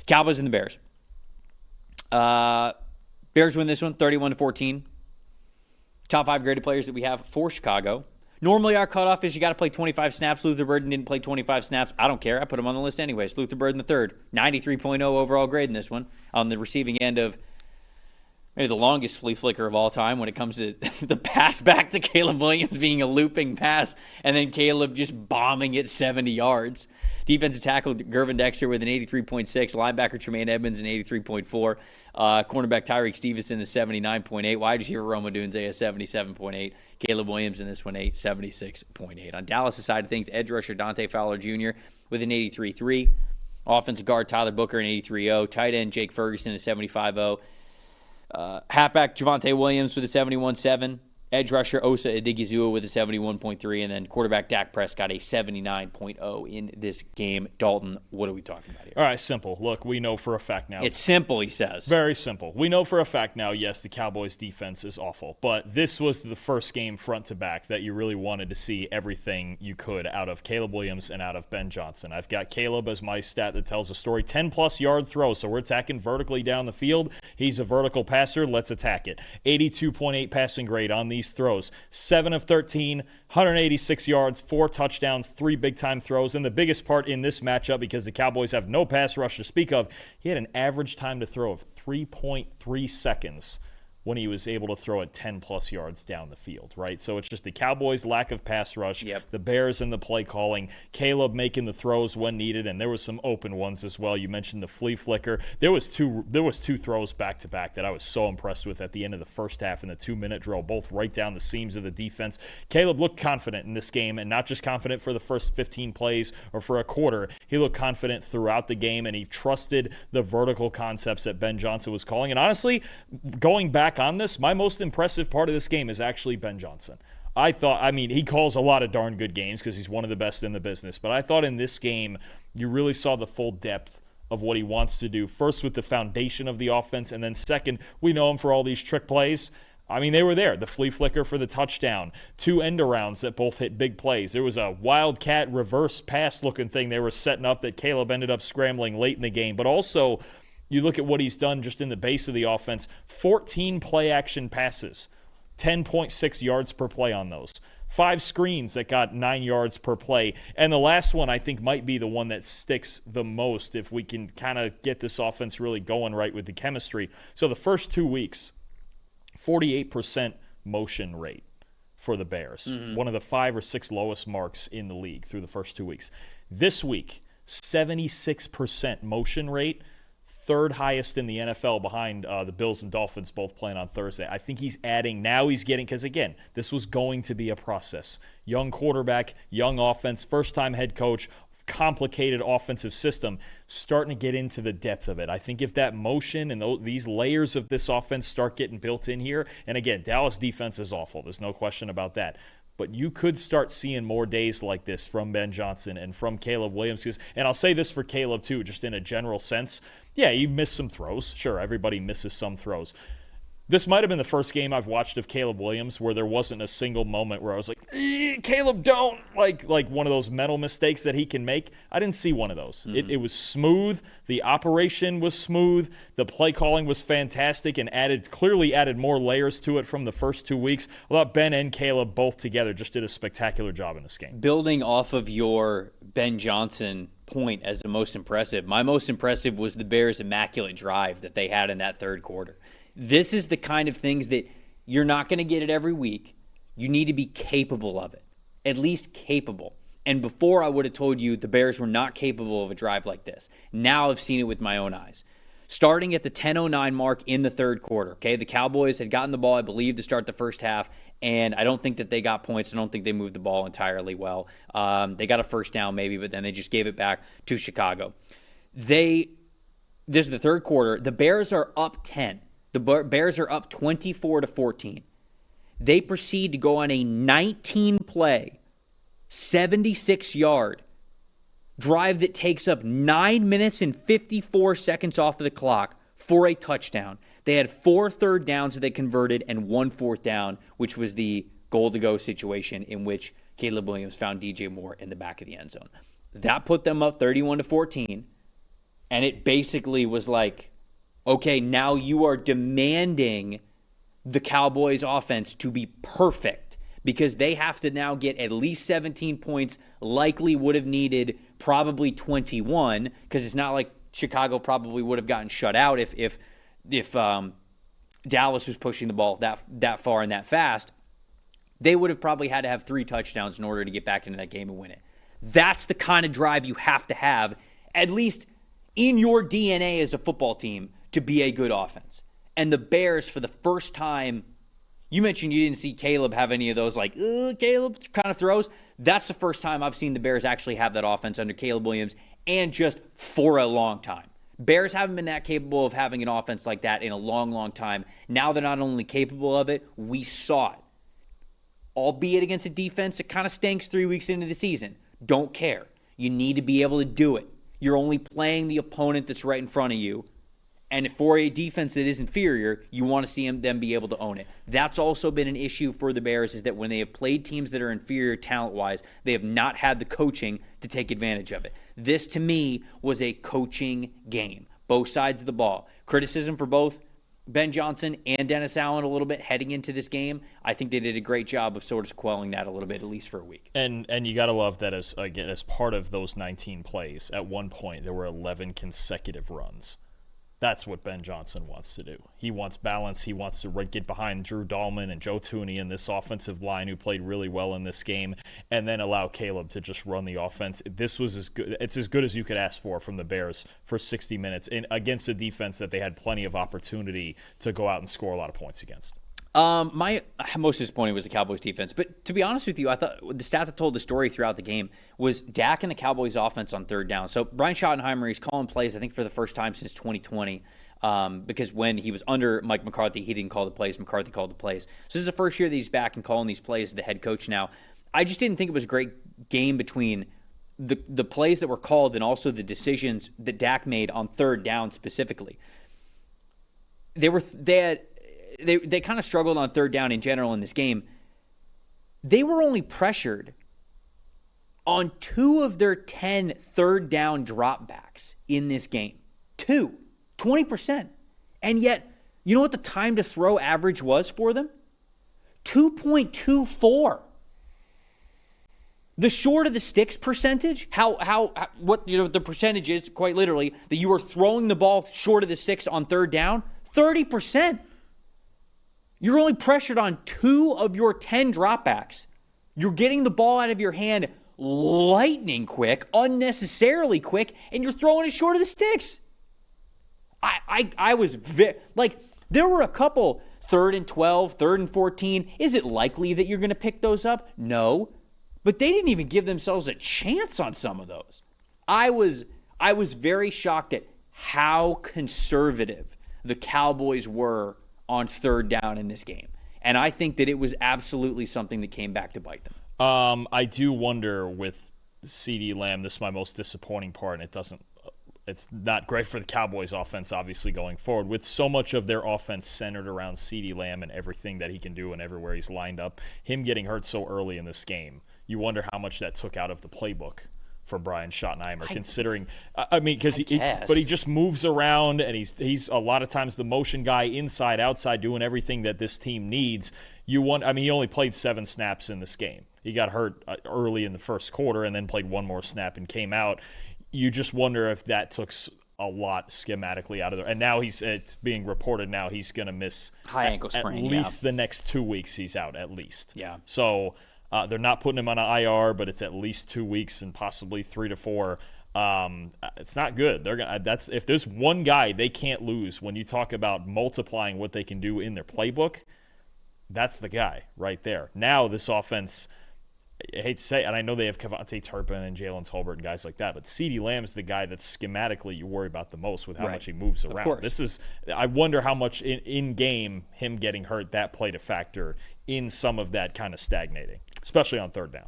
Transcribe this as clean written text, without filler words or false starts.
Cowboys and the Bears. Bears win this one 31-14. Top 5 graded players that we have for Chicago. Normally our cutoff is you got to play 25 snaps. Luther Burden didn't play 25 snaps. I don't care. I put him on the list anyways. Luther Burden the third. 93.0 overall grade in this one. On the receiving end of maybe the longest flea flicker of all time when it comes to the pass back to Caleb Williams being a looping pass and then Caleb just bombing it 70 yards. Defensive tackle Gervin Dexter with an 83.6. Linebacker Tremaine Edmonds an 83.4. Cornerback Tyreek Stevenson a 79.8. Wide receiver Roma Dunze a 77.8. Caleb Williams in this one, 76.8. On Dallas' side of things, edge rusher Dante Fowler Jr. with an 83.3. Offensive guard Tyler Booker an 83.0. Tight end Jake Ferguson a 75.0. Halfback Javonte Williams with a 71.7. Edge rusher Osa Odigizua with a 71.3. And then quarterback Dak Prescott a 79.0 in this game. Dalton, what are we talking about here? All right, simple. Look, we know for a fact now. It's simple, he says. Very simple. We know for a fact now, yes, the Cowboys' defense is awful. But this was the first game front to back that you really wanted to see everything you could out of Caleb Williams and out of Ben Johnson. I've got Caleb as my stat that tells a story. 10-plus yard throws, so we're attacking vertically down the field. He's a vertical passer. Let's attack it. 82.8 passing grade on these throws. 7 of 13, 186 yards, 4 touchdowns, 3 big-time throws. And the biggest part in this matchup, because the Cowboys have no pass rush to speak of, he had an average time to throw of 3.3 seconds when he was able to throw it 10-plus yards down the field, right? So it's just the Cowboys' lack of pass rush, the Bears and the play calling, Caleb making the throws when needed, and there was some open ones as well. You mentioned the flea flicker. There was two throws back-to-back that I was so impressed with at the end of the first half in the 2-minute drill, both right down the seams of the defense. Caleb looked confident in this game, and not just confident for the first 15 plays or for a quarter. He looked confident throughout the game, and he trusted the vertical concepts that Ben Johnson was calling. And honestly, going back on this, my most impressive part of this game is actually Ben Johnson. He calls a lot of darn good games because he's one of the best in the business, but I thought in this game you really saw the full depth of what he wants to do. First with the foundation of the offense, and then second, we know him for all these trick plays. I mean, they were there. The flea flicker for the touchdown. 2 end-arounds that both hit big plays. There was a wildcat reverse pass-looking thing they were setting up that Caleb ended up scrambling late in the game, but also you look at what he's done just in the base of the offense. 14 play-action passes, 10.6 yards per play on those. 5 screens that got 9 yards per play. And the last one I think might be the one that sticks the most if we can kind of get this offense really going right with the chemistry. So the first 2 weeks, 48% motion rate for the Bears. One of the 5 or 6 lowest marks in the league through the first 2 weeks. This week, 76% motion rate. 3rd highest in the NFL behind the Bills and Dolphins both playing on Thursday. I think he's adding, now he's getting, because again, this was going to be a process. Young quarterback, young offense, first-time head coach, complicated offensive system, starting to get into the depth of it. I think if that motion and these layers of this offense start getting built in here, and again, Dallas defense is awful. There's no question about that. But you could start seeing more days like this from Ben Johnson and from Caleb Williams. And I'll say this for Caleb, too, just in a general sense. Yeah, you missed some throws. Sure, everybody misses some throws. This might have been the first game I've watched of Caleb Williams where there wasn't a single moment where I was like, Caleb, don't, like one of those mental mistakes that he can make. I didn't see one of those. It was smooth. The operation was smooth. The play calling was fantastic and clearly added more layers to it from the first 2 weeks. I thought Ben and Caleb both together just did a spectacular job in this game. Building off of your Ben Johnson point as the most impressive, my most impressive was the Bears' immaculate drive that they had in that third quarter. This is the kind of things that you're not going to get it every week. You need to be capable of it, at least capable. And before I would have told you the Bears were not capable of a drive like this. Now I've seen it with my own eyes. Starting at the 10:09 mark in the third quarter, okay, the Cowboys had gotten the ball, I believe, to start the first half, and I don't think that they got points. I don't think they moved the ball entirely well. They got a first down maybe, but then they just gave it back to Chicago. This is the third quarter. The Bears are up 10. The Bears are up 24-14. They proceed to go on a 19-play, 76-yard drive that takes up 9 minutes and 54 seconds off of the clock for a touchdown. They had 4 third downs that they converted and 1 fourth down, which was the goal-to-go situation in which Caleb Williams found DJ Moore in the back of the end zone. That put them up 31-14. And it basically was like, okay, now you are demanding the Cowboys offense to be perfect because they have to now get at least 17 points, likely would have needed probably 21, because it's not like Chicago probably would have gotten shut out if Dallas was pushing the ball that far and that fast. They would have probably had to have 3 touchdowns in order to get back into that game and win it. That's the kind of drive you have to have, at least in your DNA as a football team, to be a good offense. And the Bears, for the first time, you mentioned you didn't see Caleb have any of those like, Caleb kind of throws. That's the first time I've seen the Bears actually have that offense under Caleb Williams, and just for a long time. Bears haven't been that capable of having an offense like that in a long, long time. Now they're not only capable of it, we saw it. Albeit against a defense that kind of stinks 3 weeks into the season. Don't care. You need to be able to do it. You're only playing the opponent that's right in front of you. And for a defense that is inferior, you want to see them be able to own it. That's also been an issue for the Bears, is that when they have played teams that are inferior talent-wise, they have not had the coaching to take advantage of it. This, to me, was a coaching game. Both sides of the ball. Criticism for both Ben Johnson and Dennis Allen a little bit heading into this game. I think they did a great job of sort of quelling that a little bit, at least for a week. And you got to love that as part of those 19 plays, at one point there were 11 consecutive runs. That's what Ben Johnson wants to do. He wants balance. He wants to get behind Drew Dahlman and Joe Thuney and this offensive line who played really well in this game, and then allow Caleb to just run the offense. This was as good. It's as good as you could ask for from the Bears for 60 minutes against a defense that they had plenty of opportunity to go out and score a lot of points against. My most disappointing was the Cowboys defense. But to be honest with you, I thought the stat that told the story throughout the game was Dak and the Cowboys offense on third down. So Brian Schottenheimer, he's calling plays, I think, for the first time since 2020. Because when he was under Mike McCarthy, he didn't call the plays. McCarthy called the plays. So this is the first year that he's back and calling these plays as the head coach now. I just didn't think it was a great game between the plays that were called and also the decisions that Dak made on third down specifically. They kind of struggled on third down in general in this game. They were only pressured on 2 of their 10 third down dropbacks in this game. 20%. And yet, you know what the time to throw average was for them? 2.24. The short of the sticks percentage, what the percentage is, quite literally, that you are throwing the ball short of the sticks on third down, 30%. You're only pressured on 2 of your 10 dropbacks. You're getting the ball out of your hand lightning quick, unnecessarily quick, and you're throwing it short of the sticks. I was there were a couple 3rd and 12, 3rd and 14. Is it likely that you're going to pick those up? No. But they didn't even give themselves a chance on some of those. I was very shocked at how conservative the Cowboys were on third down in this game. And I think that it was absolutely something that came back to bite them. I do wonder with CeeDee Lamb, this is my most disappointing part, and it's not great for the Cowboys offense, obviously, going forward. With so much of their offense centered around CeeDee Lamb and everything that he can do and everywhere he's lined up, him getting hurt so early in this game, you wonder how much that took out of the playbook for Brian Schottenheimer, considering, because he just moves around, and he's a lot of times the motion guy inside, outside, doing everything that this team needs. He only played 7 snaps in this game. He got hurt early in the first quarter and then played 1 more snap and came out. You just wonder if that took a lot schematically out of there. And now it's being reported now he's going to miss high ankle sprain. At least the next 2 weeks he's out, at least. Yeah. So they're not putting him on an IR, but it's at least 2 weeks and possibly 3 to 4. It's not good. If there's one guy they can't lose when you talk about multiplying what they can do in their playbook, that's the guy right there. Now this offense, I hate to say it, and I know they have Kevontae Turpin and Jalen Tolbert and guys like that, but CeeDee Lamb is the guy that schematically you worry about the most with how much he moves around. I wonder how much in game him getting hurt, that played a factor in some of that kind of stagnating, especially on third down.